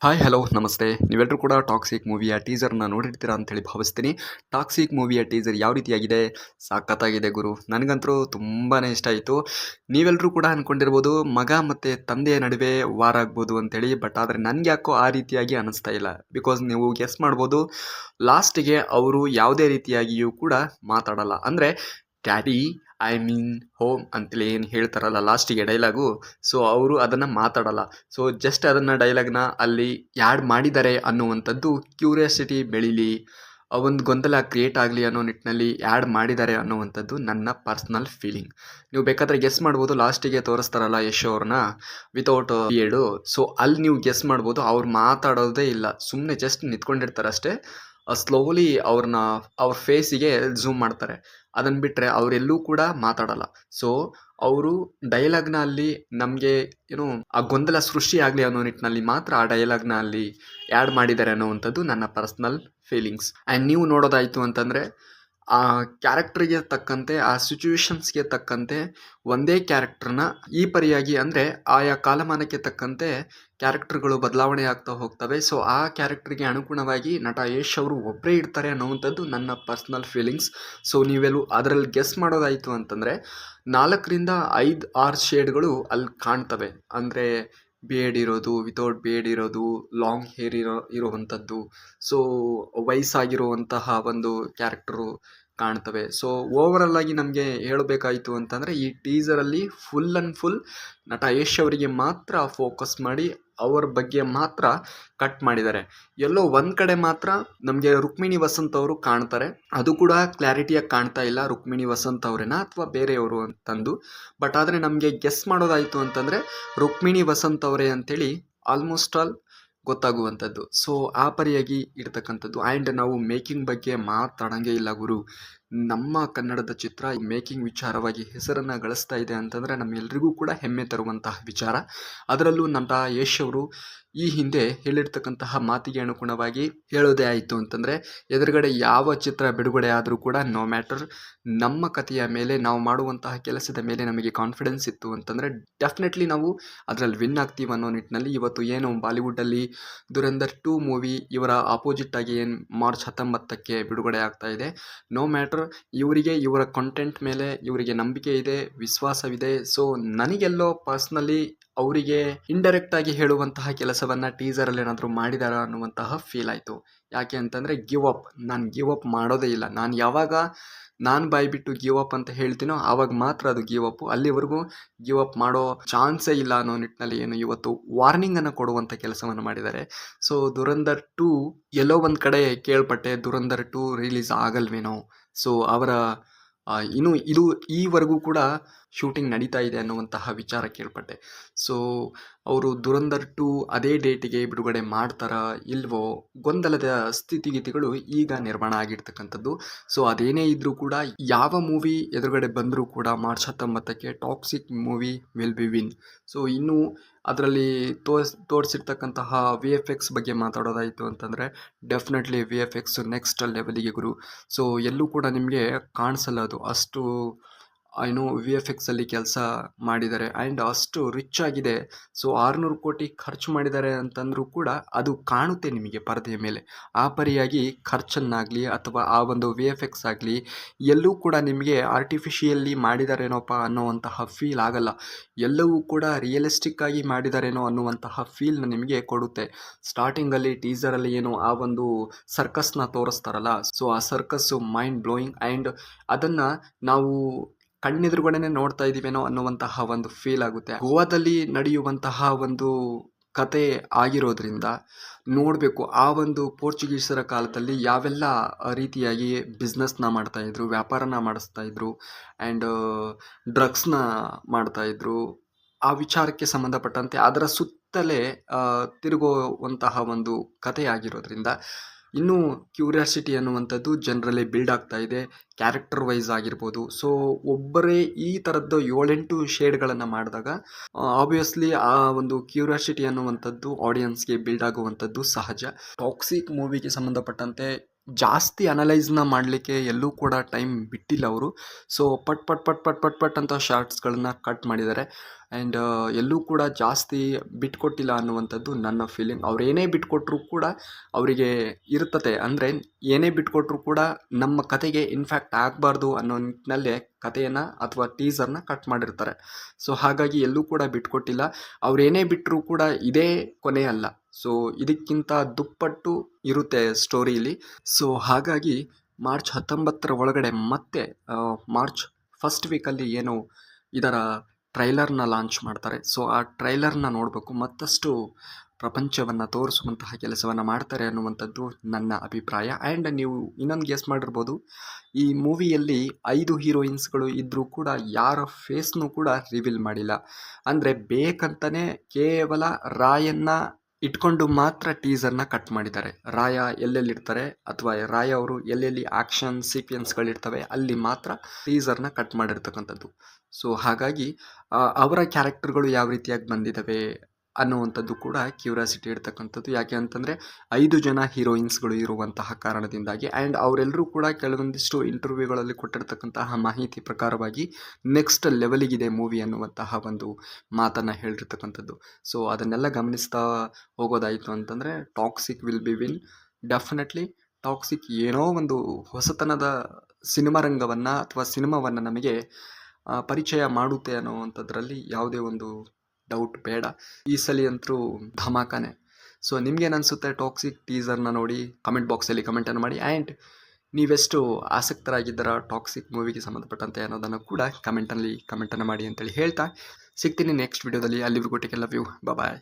Hi hello ನಮಸ್ತೆ. ನೀವೆಲ್ಲರೂ ಕೂಡ ಟಾಕ್ಸಿಕ್ ಮೂವಿಯ ಟೀಸರ್ನ ನೋಡಿರ್ತೀರಾ ಅಂತೇಳಿ ಭಾವಿಸ್ತೀನಿ. ಟಾಕ್ಸಿಕ್ ಮೂವಿಯ ಟೀಸರ್ ಯಾವ ರೀತಿಯಾಗಿದೆ? ಸಖತ್ತಾಗಿದೆ ಗುರು. ನನಗಂತೂ ತುಂಬಾ ಇಷ್ಟ ಆಯಿತು. ನೀವೆಲ್ಲರೂ ಕೂಡ ಅಂದ್ಕೊಂಡಿರ್ಬೋದು ಮಗ ಮತ್ತು ತಂದೆಯ ನಡುವೆ ವಾರ ಆಗ್ಬೋದು ಅಂತೇಳಿ. ಬಟ್ ಆದರೆ ನನಗೆ ಯಾಕೋ ಆ ರೀತಿಯಾಗಿ ಅನ್ನಿಸ್ತಾ ಇಲ್ಲ. ಬಿಕಾಸ್ ನೀವು ಗೆಸ್ ಮಾಡ್ಬೋದು, ಲಾಸ್ಟಿಗೆ ಅವರು ಯಾವುದೇ ರೀತಿಯಾಗಿಯೂ ಕೂಡ ಮಾತಾಡಲ್ಲ. ಅಂದರೆ ಡ್ಯಾಡಿ ಐ ಮೀನ್ ಹೋಮ್ ಅಂತೇಳಿ ಏನು ಹೇಳ್ತಾರಲ್ಲ ಲಾಸ್ಟಿಗೆ ಡೈಲಾಗು, ಸೊ ಅವರು ಅದನ್ನು ಮಾತಾಡಲ್ಲ. ಸೊ ಜಸ್ಟ್ ಅದನ್ನು ಡೈಲಾಗ್ನ ಅಲ್ಲಿ ಆ್ಯಡ್ ಮಾಡಿದ್ದಾರೆ ಅನ್ನುವಂಥದ್ದು ಕ್ಯೂರಿಯಾಸಿಟಿ ಬೆಳೀಲಿ, ಒಂದು ಗೊಂದಲ ಕ್ರಿಯೇಟ್ ಆಗಲಿ ಅನ್ನೋ ನಿಟ್ಟಿನಲ್ಲಿ ಆ್ಯಡ್ ಮಾಡಿದ್ದಾರೆ ಅನ್ನುವಂಥದ್ದು ನನ್ನ ಪರ್ಸ್ನಲ್ ಫೀಲಿಂಗ್. ನೀವು ಬೇಕಾದರೆ ಗೆಸ್ ಮಾಡ್ಬೋದು, ಲಾಸ್ಟಿಗೆ ತೋರಿಸ್ತಾರಲ್ಲ ಯಶ್ ಅವ್ರನ್ನ ವಿತೌಟ್ ಬಿಯರ್ಡು, ಸೊ ಅಲ್ಲಿ ನೀವು ಗೆಸ್ ಮಾಡ್ಬೋದು ಅವ್ರು ಮಾತಾಡೋದೇ ಇಲ್ಲ, ಸುಮ್ಮನೆ ಜಸ್ಟ್ ನಿಂತ್ಕೊಂಡಿರ್ತಾರೆ ಅಷ್ಟೇ. ಸ್ಲೋಲಿ ಅವ್ರ ಫೇಸಿಗೆ ಝೂಮ್ ಮಾಡ್ತಾರೆ. ಅದನ್ನು ಬಿಟ್ಟರೆ ಅವರೆಲ್ಲೂ ಕೂಡ ಮಾತಾಡಲ್ಲ. ಸೊ ಅವರು ಡೈಲಾಗ್ನ ಅಲ್ಲಿ ನಮಗೆ ಏನು ಆ ಗೊಂದಲ ಸೃಷ್ಟಿ ಆಗಲಿ ಅನ್ನೋ ನಿಟ್ಟಿನಲ್ಲಿ ಮಾತ್ರ ಆ ಡೈಲಾಗ್ನ ಅಲ್ಲಿ ಆ್ಯಡ್ ಮಾಡಿದ್ದಾರೆ ಅನ್ನೋವಂಥದ್ದು ನನ್ನ ಪರ್ಸ್ನಲ್ ಫೀಲಿಂಗ್ಸ್. ಆ್ಯಂಡ್ ನೀವು ನೋಡೋದಾಯಿತು ಅಂತಂದರೆ ಆ ಕ್ಯಾರೆಕ್ಟರ್ಗೆ ತಕ್ಕಂತೆ, ಆ ಸಿಚುವೇಶನ್ಸ್ಗೆ ತಕ್ಕಂತೆ ಒಂದೇ ಕ್ಯಾರೆಕ್ಟರ್ನ ಈ ಪರಿಯಾಗಿ, ಅಂದರೆ ಆಯಾ ಕಾಲಮಾನಕ್ಕೆ ತಕ್ಕಂತೆ ಕ್ಯಾರೆಕ್ಟರ್ಗಳು ಬದಲಾವಣೆ ಆಗ್ತಾ ಹೋಗ್ತವೆ. ಸೊ ಆ ಕ್ಯಾರೆಕ್ಟರ್ಗೆ ಅನುಗುಣವಾಗಿ ನಟ ಯಶ್ ಅವರು ಒಬ್ಬರೇ ಇರ್ತಾರೆ ಅನ್ನೋವಂಥದ್ದು ನನ್ನ ಪರ್ಸ್ನಲ್ ಫೀಲಿಂಗ್ಸ್. ಸೊ ನೀವೆಲ್ಲೂ ಅದರಲ್ಲಿ ಗೆಸ್ ಮಾಡೋದಾಯಿತು ಅಂತಂದರೆ 4-5-6 ಶೇಡ್ಗಳು ಅಲ್ಲಿ ಕಾಣ್ತವೆ. ಅಂದರೆ ಬೇಡ್ ಇರೋದು, ವಿತೌಟ್ ಬೇಡ್ ಇರೋದು, ಲಾಂಗ್ ಹೇರ್ ಇರುವಂಥದ್ದು, ಸೊ ವಯಸ್ಸಾಗಿರುವಂತಹ ಒಂದು ಕ್ಯಾರೆಕ್ಟರು ಕಾಣ್ತವೆ. ಸೊ ಓವರಲ್ ಆಗಿ ನಮಗೆ ಹೇಳಬೇಕಾಯಿತು ಅಂತಂದರೆ ಈ ಟೀಸರಲ್ಲಿ ಫುಲ್ ಆ್ಯಂಡ್ ಫುಲ್ ನಟ ಯಶ್ ಅವರಿಗೆ ಮಾತ್ರ ಫೋಕಸ್ ಮಾಡಿ ಅವ್ರ ಬಗ್ಗೆ ಮಾತ್ರ ಕಟ್ ಮಾಡಿದ್ದಾರೆ. ಎಲ್ಲೋ ಒಂದು ಕಡೆ ಮಾತ್ರ ನಮಗೆ ರುಕ್ಮಿಣಿ ವಸಂತ್ ಅವರು ಕಾಣ್ತಾರೆ, ಅದು ಕೂಡ ಕ್ಲಾರಿಟಿಯಾಗಿ ಕಾಣ್ತಾ ಇಲ್ಲ ರುಕ್ಮಿಣಿ ವಸಂತ್ ಅವರೇನಾ ಅಥವಾ ಬೇರೆಯವರು ಅಂತಂದು. ಬಟ್ ಆದರೆ ನಮಗೆ ಗೆಸ್ ಮಾಡೋದಾಯಿತು ಅಂತಂದರೆ ರುಕ್ಮಿಣಿ ವಸಂತ್ ಅವರೇ ಅಂಥೇಳಿ ಆಲ್ಮೋಸ್ಟ್ ಆಲ್ ಗೊತ್ತಾಗುವಂಥದ್ದು. ಸೊ ಆ ಪರಿಯಾಗಿ ಇರ್ತಕ್ಕಂಥದ್ದು. ಆ್ಯಂಡ್ ನಾವು ಮೇಕಿಂಗ್ ಬಗ್ಗೆ ಮಾತಾಡೋಂಗೆ ಇಲ್ಲ ಗುರು. ನಮ್ಮ ಕನ್ನಡದ ಚಿತ್ರ ಮೇಕಿಂಗ್ ವಿಚಾರವಾಗಿ ಹೆಸರನ್ನು ಗಳಿಸ್ತಾ ಇದೆ ಅಂತಂದರೆ ನಮ್ಮೆಲ್ಲರಿಗೂ ಕೂಡ ಹೆಮ್ಮೆ ತರುವಂತಹ ವಿಚಾರ. ಅದರಲ್ಲೂ ನಟ ಯಶ್ ಅವರು ಈ ಹಿಂದೆ ಹೇಳಿರ್ತಕ್ಕಂತಹ ಮಾತಿಗೆ ಅನುಗುಣವಾಗಿ ಹೇಳೋದೇ ಆಯಿತು ಅಂತಂದರೆ, ಎದುರುಗಡೆ ಯಾವ ಚಿತ್ರ ಬಿಡುಗಡೆ ಆದರೂ ಕೂಡ ನೋ ಮ್ಯಾಟರ್, ನಮ್ಮ ಕಥೆಯ ಮೇಲೆ, ನಾವು ಮಾಡುವಂತಹ ಕೆಲಸದ ಮೇಲೆ ನಮಗೆ ಕಾನ್ಫಿಡೆನ್ಸ್ ಇತ್ತು ಅಂತಂದರೆ ಡೆಫಿನೆಟ್ಲಿ ನಾವು ಅದರಲ್ಲಿ ವಿನ್ ಆಗ್ತೀವಿ ಅನ್ನೋ ನಿಟ್ಟಿನಲ್ಲಿ ಇವತ್ತು ಏನು ಬಾಲಿವುಡ್ಡಲ್ಲಿ ದುರಂಧರ್ 2 ಮೂವಿ ಇವರ ಆಪೋಸಿಟ್ ಆಗಿ ಏನು ಮಾರ್ಚ್ 19ಕ್ಕೆ ಬಿಡುಗಡೆ ಆಗ್ತಾ ಇದೆ. ನೋ ಮ್ಯಾಟರ್, ಇವರಿಗೆ ಇವರ ಕಂಟೆಂಟ್ ಮೇಲೆ ಇವರಿಗೆ ನಂಬಿಕೆ ಇದೆ, ವಿಶ್ವಾಸವಿದೆ. ಸೊ ನನಗೆಲ್ಲೋ ಪರ್ಸ್ನಲಿ ಅವರಿಗೆ ಇಂಡೈರೆಕ್ಟ್ ಆಗಿ ಹೇಳುವಂತಹ ಕೆಲಸವನ್ನು ಟೀಸರಲ್ಲಿ ಏನಾದರೂ ಮಾಡಿದಾರ ಅನ್ನುವಂತಹ ಫೀಲ್ ಆಯಿತು. ಯಾಕೆ ಅಂತಂದರೆ ನಾನು ಗಿವ್ ಅಪ್ ಮಾಡೋದೇ ಇಲ್ಲ. ನಾನು ಬಾಯ್ಬಿಟ್ಟು ಗಿವ್ ಅಪ್ ಅಂತ ಹೇಳ್ತೀನೋ ಆವಾಗ ಮಾತ್ರ ಅದು ಗಿವ್ ಅಪ್. ಅಲ್ಲಿವರೆಗೂ ಗಿವ್ ಅಪ್ ಮಾಡೋ ಚಾನ್ಸೇ ಇಲ್ಲ ಅನ್ನೋ ನಿಟ್ಟಿನಲ್ಲಿ ಏನು ಇವತ್ತು ವಾರ್ನಿಂಗನ್ನು ಕೊಡುವಂಥ ಕೆಲಸವನ್ನು ಮಾಡಿದ್ದಾರೆ. ಸೊ ದುರಂಧರ್ 2 ಎಲ್ಲೋ ಒಂದು ಕಡೆ ಕೇಳ್ಪಟ್ಟೆ ದುರಂಧರ್ 2 ರಿಲೀಸ್ ಆಗಲ್ವೇನೋ. ಸೊ ಅವರ ಇದು ಈವರೆಗೂ ಕೂಡ ಶೂಟಿಂಗ್ ನಡೀತಾ ಇದೆ ಅನ್ನುವಂತಹ ವಿಚಾರ ಕೇಳ್ಪಟ್ಟೆ. ಸೊ ಅವರು ದುರಂಧರ್ 2 ಅದೇ ಡೇಟಿಗೆ ಬಿಡುಗಡೆ ಮಾಡ್ತಾರಾ ಇಲ್ವೋ ಗೊಂದಲದ ಸ್ಥಿತಿಗತಿಗಳು ಈಗ ನಿರ್ಮಾಣ ಆಗಿರ್ತಕ್ಕಂಥದ್ದು. ಸೊ ಅದೇನೇ ಇದ್ದರೂ ಕೂಡ ಯಾವ ಮೂವಿ ಎದುರುಗಡೆ ಬಂದರೂ ಕೂಡ ಮಾರ್ಚ್ 19ಕ್ಕೆ Toxic movie will be win. So ಇನ್ನು ಅದರಲ್ಲಿ ತೋರಿಸಿರ್ತಕ್ಕಂತಹ VFX ಬಗ್ಗೆ ಮಾತಾಡೋದಾಯಿತು ಅಂತಂದರೆ ಡೆಫಿನೆಟ್ಲಿ VFX ನೆಕ್ಸ್ಟ್ ಲೆವೆಲಿಗೆ ಗುರು. ಸೊ ಎಲ್ಲೂ ಕೂಡ ನಿಮಗೆ ಕಾಣಿಸಲ್ಲ ಅದು, ಅಷ್ಟು VFXಲ್ಲಿ ಕೆಲಸ ಮಾಡಿದ್ದಾರೆ. ಆ್ಯಂಡ್ ಅಷ್ಟು ರಿಚ್ ಆಗಿದೆ. ಸೊ 600 ಕೋಟಿ ಖರ್ಚು ಮಾಡಿದ್ದಾರೆ ಅಂತಂದರೂ ಕೂಡ ಅದು ಕಾಣುತ್ತೆ ನಿಮಗೆ ಪರದೆಯ ಮೇಲೆ. ಆ ಪರಿಯಾಗಿ ಖರ್ಚನ್ನಾಗಲಿ ಅಥವಾ ಆ ಒಂದು VFX ಆಗಲಿ ಎಲ್ಲೂ ಕೂಡ ನಿಮಗೆ ಆರ್ಟಿಫಿಷಿಯಲಿ ಮಾಡಿದಾರೇನೋಪ್ಪ ಅನ್ನೋವಂತಹ ಫೀಲ್ ಆಗಲ್ಲ. ಎಲ್ಲವೂ ಕೂಡ ರಿಯಲಿಸ್ಟಿಕ್ ಆಗಿ ಮಾಡಿದಾರೇನೋ ಅನ್ನುವಂತಹ ಫೀಲ್ನ ನಿಮಗೆ ಕೊಡುತ್ತೆ. ಸ್ಟಾರ್ಟಿಂಗಲ್ಲಿ ಟೀಸರಲ್ಲಿ ಏನು ಆ ಒಂದು ಸರ್ಕಸ್ನ ತೋರಿಸ್ತಾರಲ್ಲ, ಸೊ ಆ ಸರ್ಕಸ್ಸು ಮೈಂಡ್ ಬ್ಲೋಯಿಂಗ್. ಆ್ಯಂಡ್ ಅದನ್ನು ನಾವು ಕಣ್ಣೆದುರುಗಡೆನೆ ನೋಡ್ತಾ ಇದ್ದೀವೇನೋ ಅನ್ನುವಂತಹ ಒಂದು ಫೀಲ್ ಆಗುತ್ತೆ. ಗೋವಾದಲ್ಲಿ ನಡೆಯುವಂತಹ ಒಂದು ಕತೆ ಆಗಿರೋದ್ರಿಂದ ನೋಡಬೇಕು ಆ ಒಂದು ಪೋರ್ಚುಗೀಸರ ಕಾಲದಲ್ಲಿ ಯಾವೆಲ್ಲ ರೀತಿಯಾಗಿ ಬಿಸ್ನೆಸ್ನ ಮಾಡ್ತಾಯಿದ್ರು, ವ್ಯಾಪಾರನ ಮಾಡಿಸ್ತಾಯಿದ್ರು, ಆ್ಯಂಡ್ ಡ್ರಗ್ಸ್ನ ಮಾಡ್ತಾಯಿದ್ರು. ಆ ವಿಚಾರಕ್ಕೆ ಸಂಬಂಧಪಟ್ಟಂತೆ ಅದರ ಸುತ್ತಲೇ ತಿರುಗುವಂತಹ ಒಂದು ಕತೆ ಆಗಿರೋದ್ರಿಂದ ಇನ್ನೂ ಕ್ಯೂರಿಯಾಸಿಟಿ ಅನ್ನುವಂಥದ್ದು ಜನರಲ್ಲಿ ಬಿಲ್ಡ್ ಆಗ್ತಾ ಇದೆ, ಕ್ಯಾರೆಕ್ಟರ್ ವೈಸ್ ಆಗಿರ್ಬೋದು. ಸೊ ಒಬ್ಬರೇ ಈ ಥರದ್ದು 7-8 ಶೇಡ್ಗಳನ್ನು ಮಾಡಿದಾಗ ಆಬ್ವಿಯಸ್ಲಿ ಆ ಒಂದು ಕ್ಯೂರಿಯಾಸಿಟಿ ಅನ್ನುವಂಥದ್ದು ಆಡಿಯನ್ಸ್ಗೆ ಬಿಲ್ಡ್ ಆಗುವಂಥದ್ದು ಸಹಜ. ಟಾಕ್ಸಿಕ್ ಮೂವಿಗೆ ಸಂಬಂಧಪಟ್ಟಂತೆ ಜಾಸ್ತಿ ಅನಲೈಸ್ನ ಮಾಡಲಿಕ್ಕೆ ಎಲ್ಲೂ ಕೂಡ ಟೈಮ್ ಬಿಟ್ಟಿಲ್ಲ ಅವರು. ಸೊ ಪಟ್ ಪಟ್ ಪಟ್ ಪಟ್ ಪಟ್ ಪಟ್ ಅಂತ ಶಾರ್ಟ್ಸ್ಗಳನ್ನ ಕಟ್ ಮಾಡಿದ್ದಾರೆ. ಆ್ಯಂಡ್ ಎಲ್ಲೂ ಕೂಡ ಜಾಸ್ತಿ ಬಿಟ್ಕೊಟ್ಟಿಲ್ಲ ಅನ್ನುವಂಥದ್ದು ನನ್ನ ಫೀಲಿಂಗ್. ಅವ್ರು ಏನೇ ಬಿಟ್ಕೊಟ್ರೂ ಕೂಡ ಅವರಿಗೆ ಇರ್ತತೆ, ಅಂದರೆ ಏನೇ ಬಿಟ್ಕೊಟ್ರೂ ಕೂಡ ನಮ್ಮ ಕತೆಗೆ ಇನ್ಫ್ಯಾಕ್ಟ್ ಆಗಬಾರ್ದು ಅನ್ನೋ ನಿಟ್ಟಿನಲ್ಲೇ ಕಥೆಯನ್ನು ಅಥವಾ ಟೀಸರ್ನ ಕಟ್ ಮಾಡಿರ್ತಾರೆ. ಸೊ ಹಾಗಾಗಿ ಎಲ್ಲೂ ಕೂಡ ಬಿಟ್ಕೊಟ್ಟಿಲ್ಲ. ಅವ್ರು ಏನೇ ಬಿಟ್ಟರೂ ಕೂಡ ಇದೇ ಕೊನೆ ಅಲ್ಲ. ಸೊ ಇದಕ್ಕಿಂತ ದುಪ್ಪಟ್ಟು ಇರುತ್ತೆ ಸ್ಟೋರಿಲಿ. ಸೊ ಹಾಗಾಗಿ ಮಾರ್ಚ್ 19 ಒಳಗಡೆ ಮತ್ತೆ ಮಾರ್ಚ್ ಫಸ್ಟ್ ವೀಕಲ್ಲಿ ಏನು ಇದರ ಟ್ರೈಲರ್ನ ಲಾಂಚ್ ಮಾಡ್ತಾರೆ. ಸೊ ಆ ಟ್ರೈಲರ್ನ ನೋಡಬೇಕು, ಮತ್ತಷ್ಟು ಪ್ರಪಂಚವನ್ನು ತೋರಿಸುವಂತಹ ಕೆಲಸವನ್ನು ಮಾಡ್ತಾರೆ ಅನ್ನುವಂಥದ್ದು ನನ್ನ ಅಭಿಪ್ರಾಯ. ಆ್ಯಂಡ್ ನೀವು ಇನ್ನೊಂದು ಗೆಸ್ ಮಾಡಿರ್ಬೋದು, ಈ ಮೂವಿಯಲ್ಲಿ 5 ಹೀರೋಯಿನ್ಸ್ಗಳು ಇದ್ದರೂ ಕೂಡ ಯಾರ ಫೇಸ್ನೂ ಕೂಡ ರಿವೀಲ್ ಮಾಡಿಲ್ಲ. ಅಂದರೆ ಬೇಕಂತಲೇ ಕೇವಲ ರಾಯನ್ನ ಇಟ್ಕೊಂಡು ಮಾತ್ರ ಟೀಸರ್ನ ಕಟ್ ಮಾಡಿದ್ದಾರೆ. ರಾಯ ಎಲ್ಲೆಲ್ಲಿರ್ತಾರೆ ಅಥವಾ ರಾಯ ಅವರು ಎಲ್ಲೆಲ್ಲಿ ಆ್ಯಕ್ಷನ್ ಸೀಕ್ವೆನ್ಸ್ಗಳಿರ್ತವೆ ಅಲ್ಲಿ ಮಾತ್ರ ಟೀಸರ್ನ ಕಟ್ ಮಾಡಿರ್ತಕ್ಕಂಥದ್ದು. ಸೊ ಹಾಗಾಗಿ ಅವರ ಕ್ಯಾರೆಕ್ಟರ್ಗಳು ಯಾವ ರೀತಿಯಾಗಿ ಬಂದಿದ್ದಾವೆ ಅನ್ನುವಂಥದ್ದು ಕೂಡ ಕ್ಯೂರಿಯಾಸಿಟಿ ಇರ್ತಕ್ಕಂಥದ್ದು. ಯಾಕೆ ಅಂತಂದರೆ 5 ಜನ ಹೀರೋಯಿನ್ಸ್ಗಳು ಇರುವಂತಹ ಕಾರಣದಿಂದಾಗಿ. ಆ್ಯಂಡ್ ಅವರೆಲ್ಲರೂ ಕೂಡ ಕೆಲವೊಂದಿಷ್ಟು ಇಂಟರ್ವ್ಯೂಗಳಲ್ಲಿ ಕೊಟ್ಟಿರ್ತಕ್ಕಂತಹ ಮಾಹಿತಿ ಪ್ರಕಾರವಾಗಿ ನೆಕ್ಸ್ಟ್ ಲೆವೆಲಿಗಿದೆ ಮೂವಿ ಅನ್ನುವಂತಹ ಒಂದು ಮಾತನ್ನು ಹೇಳಿರ್ತಕ್ಕಂಥದ್ದು. ಸೊ ಅದನ್ನೆಲ್ಲ ಗಮನಿಸ್ತಾ ಹೋಗೋದಾಯಿತು ಅಂತಂದರೆ toxic will be win. Definitely toxic ಏನೋ ಒಂದು ಹೊಸತನದ ಸಿನಿಮಾ ರಂಗವನ್ನು ಅಥವಾ ಸಿನಿಮಾವನ್ನು ನಮಗೆ ಪರಿಚಯ ಮಾಡುತ್ತೆ ಅನ್ನೋವಂಥದ್ರಲ್ಲಿ ಯಾವುದೇ ಒಂದು ಡೌಟ್ ಬೇಡ. ಈ ಸಲ ಅಂತೂ ಧಮಾಕಾನೆ. ಸೊ ನಿಮ್ಗೇನು ಅನಿಸುತ್ತೆ ಟಾಕ್ಸಿಕ್ ಟೀಸರ್ನ ನೋಡಿ ಕಮೆಂಟ್ ಬಾಕ್ಸಲ್ಲಿ ಕಮೆಂಟನ್ನು ಮಾಡಿ. ಆ್ಯಂಡ್ ನೀವೆಷ್ಟು ಆಸಕ್ತರಾಗಿದ್ದೀರಾ ಟಾಕ್ಸಿಕ್ ಮೂವಿಗೆ ಸಂಬಂಧಪಟ್ಟಂತೆ ಅನ್ನೋದನ್ನು ಕೂಡ ಕಮೆಂಟನ್ನು ಮಾಡಿ ಅಂತೇಳಿ ಹೇಳ್ತಾ ಸಿಗ್ತೀನಿ ನೆಕ್ಸ್ಟ್ ವಿಡಿಯೋದಲ್ಲಿ. ಅಲ್ಲಿವರೆಗೂ take care, love you, bye.